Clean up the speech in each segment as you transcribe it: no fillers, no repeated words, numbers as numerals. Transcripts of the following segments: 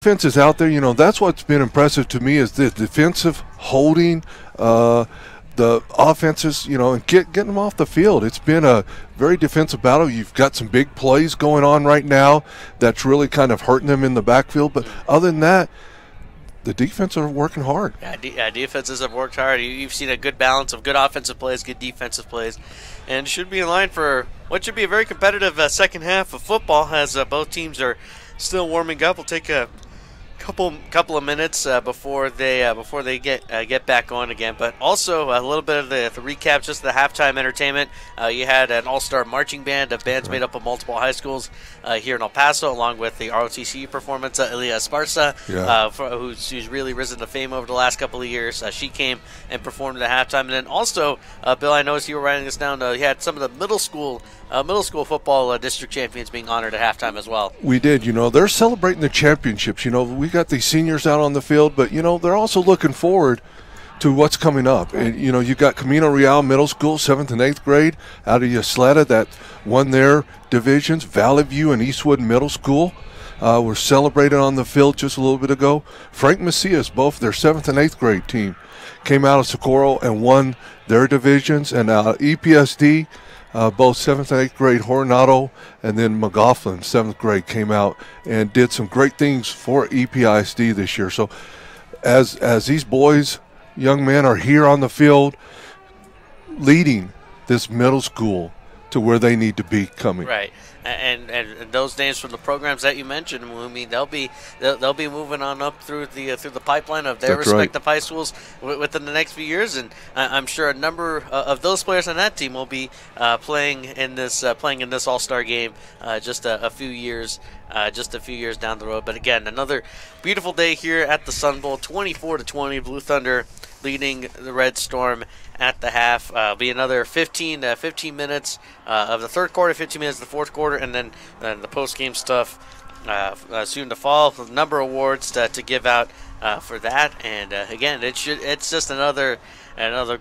Defense is out there. That's what's been impressive to me is the defensive holding, the offenses, and getting them off the field. It's been a very defensive battle. You've got some big plays going on right now that's really kind of hurting them in the backfield. But other than that, the defense are working hard. Yeah, defenses have worked hard. You've seen a good balance of good offensive plays, good defensive plays, and should be in line for what should be a very competitive second half of football as both teams are still warming up. We'll take a couple of minutes before they get back on again. But also a little bit of the recap, just the halftime entertainment. You had an all-star marching band of bands made up of multiple high schools here in El Paso, along with the ROTC performance. Elia Esparza, who's really risen to fame over the last couple of years. She came and performed at halftime. And then also, Bill, I noticed you were writing this down. You had some of the middle school football district champions being honored at halftime as well. We did. They're celebrating the championships. We got these seniors out on the field, but they're also looking forward to what's coming up. And you've got Camino Real Middle School, 7th and 8th grade out of Ysleta that won their divisions. Valley View and Eastwood Middle School were celebrated on the field just a little bit ago. Frank Macias, both their 7th and 8th grade team, came out of Socorro and won their divisions. And EPSD, both 7th and 8th grade, Coronado, and then McGoughlin, 7th grade, came out and did some great things for EPISD this year. So as these boys, young men, are here on the field leading this middle school to where they need to be coming. Right. And those names from the programs that you mentioned, I mean, they'll be moving on up through the pipeline of their respective high schools within the next few years, and I'm sure a number of those players on that team will be playing in this All-Star game just a few years down the road. But again, another beautiful day here at the Sun Bowl. 24-20, Blue Thunder leading the Red Storm at the half. Be another 15 minutes of the third quarter, 15 minutes of the fourth quarter, and then the post-game stuff soon to fall. A number of awards to give out for that. And again, it's just another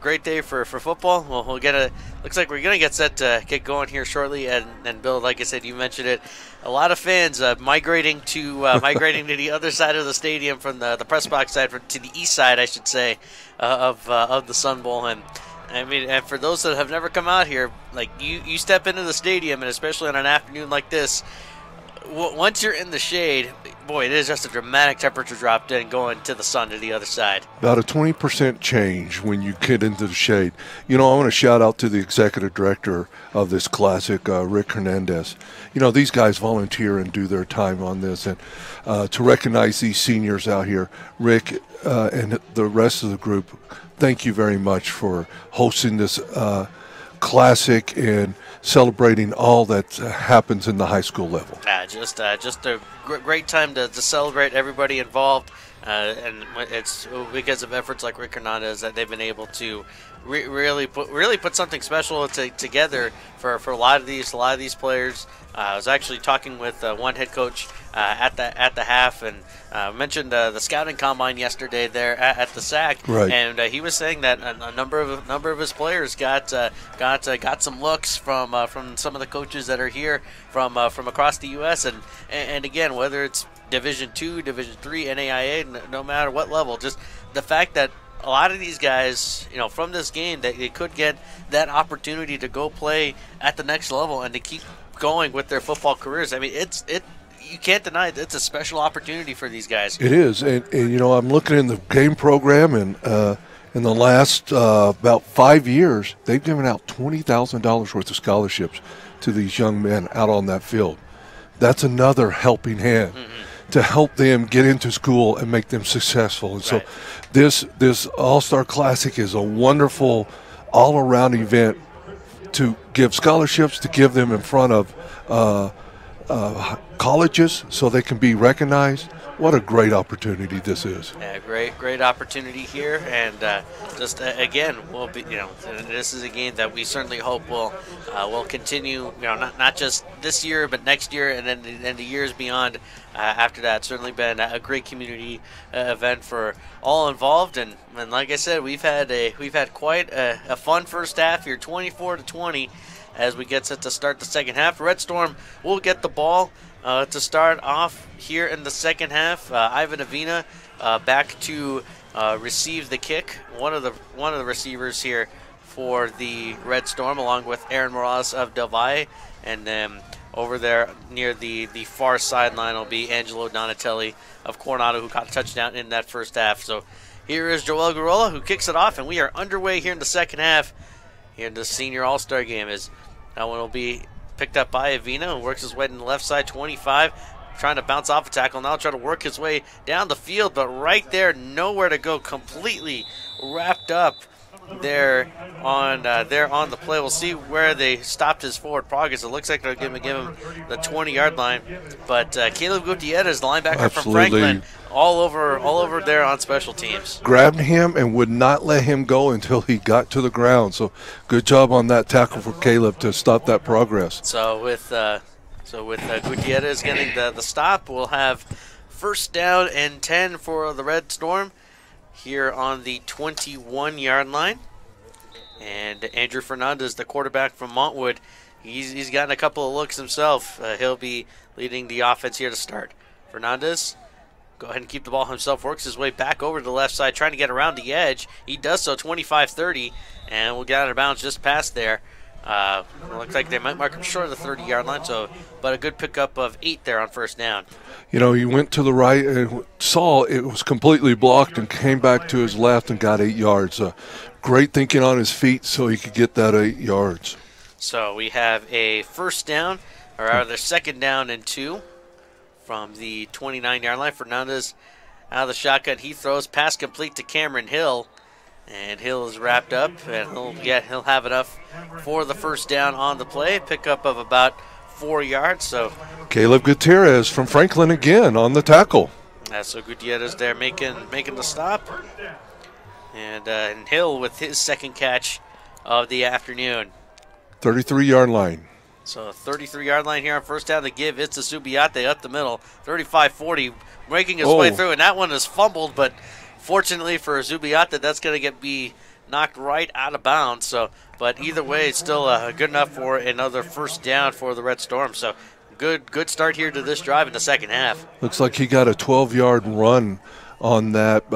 great day for football. Well, looks like we're gonna get set to get going here shortly. And Bill, like I said, you mentioned it. A lot of fans migrating to the other side of the stadium from the press box side to the east side, I should say, of the Sun Bowl. And I mean, and for those that have never come out here, like you step into the stadium, and especially on an afternoon like this, once you're in the shade, boy, it is just a dramatic temperature drop then going to the sun to the other side. About a 20% change when you get into the shade. I want to shout out to the executive director of this classic, Rick Hernandez. These guys volunteer and do their time on this. And to recognize these seniors out here, Rick and the rest of the group, thank you very much for hosting this classic and celebrating all that happens in the high school level. Just a great time to celebrate everybody involved, and it's because of efforts like Rick Hernandez that they've been able to really put something special together for a lot of these players. I was actually talking with one head coach at the half, and mentioned the scouting combine yesterday there at the SAC, right. And he was saying that a number of his players got some looks from some of the coaches that are here from across the U.S. and again, whether it's Division II, Division III, NAIA, no matter what level, just the fact that a lot of these guys, from this game, that they could get that opportunity to go play at the next level and to keep going with their football careers. I mean, you can't deny it. It's a special opportunity for these guys. It is, and I'm looking in the game program, and in the last about 5 years, they've given out $20,000 worth of scholarships to these young men out on that field. That's another helping hand. To help them get into school and make them successful. And so this All-Star Classic is a wonderful all-around event to give scholarships, to give them in front of colleges so they can be recognized. What a great opportunity this is. Yeah, great opportunity here, and just again, we'll be, this is a game that we certainly hope will continue, not just this year, but next year, and then the years beyond after that. Certainly been a great community event for all involved, and like I said, we've had quite a fun first half here, 24-20. As we get set to start the second half, Red Storm will get the ball to start off here in the second half. Ivan Avina back to receive the kick. One of the receivers here for the Red Storm, along with Aaron Morales of Del Valle, and then over there near the far sideline will be Angelo Donatelli of Coronado, who caught a touchdown in that first half. So here is Joel Garola, who kicks it off, and we are underway here in the second half. Here in the Senior All-Star game, is that one will be picked up by Avina, who works his way to the left side, 25, trying to bounce off a tackle. Now trying to work his way down the field, but right there, nowhere to go, completely wrapped up there on the play. We'll see where they stopped his forward progress. It looks like they're going to give him the 20-yard line, but Caleb Gutierrez, the linebacker from Franklin, all over there on special teams. Grabbed him and would not let him go until he got to the ground. So good job on that tackle for Caleb to stop that progress. So with Gutierrez getting the stop, we'll have first down and 10 for the Red Storm here on the 21-yard line. And Andrew Fernandez, the quarterback from Montwood, he's gotten a couple of looks himself. He'll be leading the offense here to start. Fernandez, go ahead and keep the ball himself, works his way back over to the left side, trying to get around the edge. He does so, 25-30, and we'll get out of bounds just past there. Looks like they might mark him short of the 30-yard line, but a good pickup of 8 there on first down. You know, he went to the right and saw it was completely blocked and came back to his left and got 8 yards. Great thinking on his feet so he could get that 8 yards. So we have a first down, or rather second down and 2 from the 29-yard line. Fernandez out of the shotgun. He throws, pass complete to Cameron Hill. And Hill is wrapped up, and he'll have enough for the first down on the play. Pickup of about 4 yards. So Caleb Gutierrez from Franklin again on the tackle. So Gutierrez there making the stop, and Hill with his second catch of the afternoon. 33-yard line. So 33-yard line here on first down. The give, it's to Subiate up the middle, 35-40, making his way through, and that one is fumbled, but fortunately for Zubiata, that's going to be knocked right out of bounds. So, but either way, it's still good enough for another first down for the Red Storm. So, good start here to this drive in the second half. Looks like he got a 12-yard run on that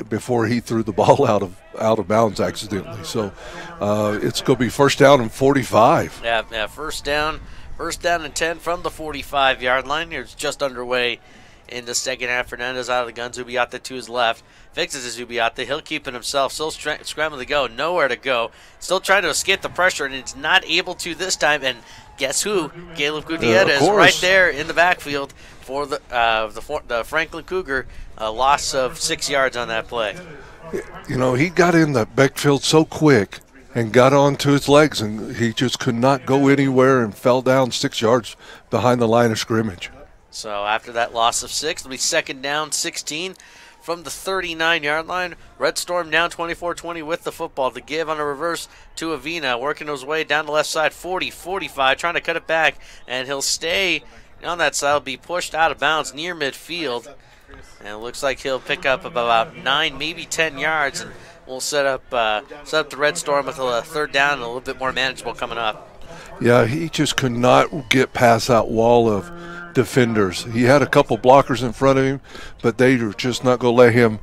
before he threw the ball out of bounds accidentally. So, it's going to be first down and 45. Yeah, first down and 10 from the 45-yard line. It's just underway in the second half. Fernandez out of the gun. Zubiata to his left. Fixes to Zubiata. He'll keep it himself. Still scrambling to go. Nowhere to go. Still trying to escape the pressure, and it's not able to this time. And guess who? Caleb Gutierrez right there in the backfield for the Franklin Cougar. A loss of 6 yards on that play. You know, he got in the backfield so quick and got onto his legs, and he just could not go anywhere and fell down 6 yards behind the line of scrimmage. So after that loss of 6, it'll be second down, 16 from the 39-yard line. Red Storm down 24-20 with the football. The give on a reverse to Avina, working his way down the left side, 40, 45, trying to cut it back, and he'll stay on that side. He'll be pushed out of bounds near midfield, and it looks like he'll pick up about 9, maybe 10 yards, and we'll set up the Red Storm with a third down and a little bit more manageable coming up. Yeah, he just could not get past that wall of defenders. He had a couple blockers in front of him, but they were just not going to let him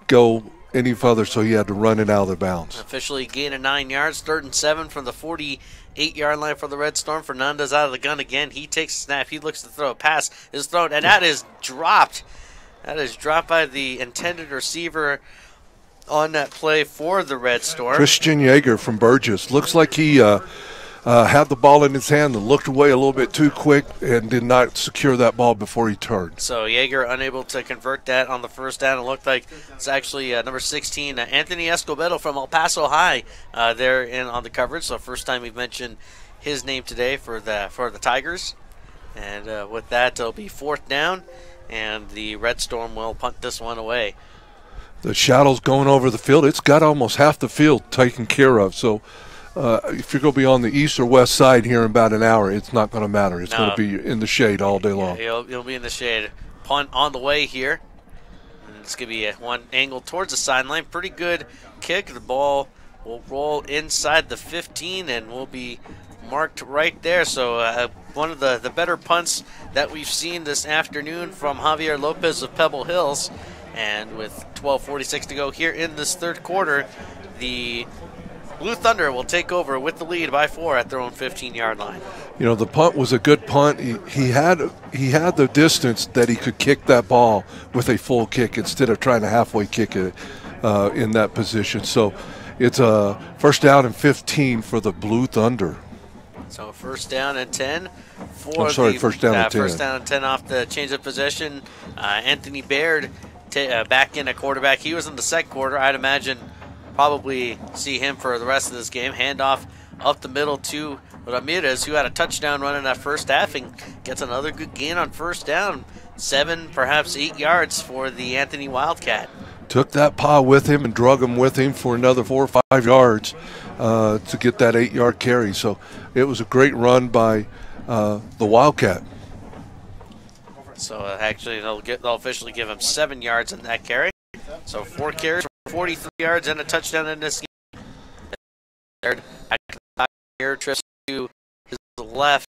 go any further, so he had to run it out of bounds. Officially gain of 9 yards, 3rd and 7 from the 48-yard line for the Red Storm. Fernandez out of the gun again. He takes a snap. He looks to throw a pass. Is thrown, and that is dropped. That is dropped by the intended receiver on that play for the Red Storm. Christian Yeager from Burgess. Looks like he had the ball in his hand and looked away a little bit too quick and did not secure that ball before he turned. So Yeager unable to convert that on the first down. It looked like it's actually number 16, Anthony Escobedo from El Paso High there on the coverage. So first time we've mentioned his name today for the Tigers. And with that, it'll be fourth down, and the Red Storm will punt this one away. The Shadows going over the field. It's got almost half the field taken care of. So if you're going to be on the east or west side here in about an hour, it's not going to matter. It's going to be in the shade all day long. He'll be in the shade. Punt on the way here. And it's going to be one angle towards the sideline. Pretty good kick. The ball will roll inside the 15 and will be marked right there. So one of the better punts that we've seen this afternoon from Javier Lopez of Pebble Hills. And with 12:46 to go here in this third quarter, the Blue Thunder will take over with the lead by 4 at their own 15-yard line. You know, the punt was a good punt. He had the distance that he could kick that ball with a full kick instead of trying to halfway kick it in that position. So it's a first down and 15 for the Blue Thunder. So first down and 10 for first down and 10. First down and 10 off the change of possession. Anthony Baird back in at quarterback. He was in the second quarter. I'd imagine probably see him for the rest of this game. Handoff up the middle to Ramirez, who had a touchdown run in that first half and gets another good gain on first down. 7, perhaps 8 yards for the Anthony Wildcat. Took that pile with him and drug him with him for another 4 or 5 yards to get that 8-yard carry. So it was a great run by the Wildcat. So actually they'll officially give him 7 yards in that carry. So 4 carries, 43 yards and a touchdown in this game. Third, here trips to his left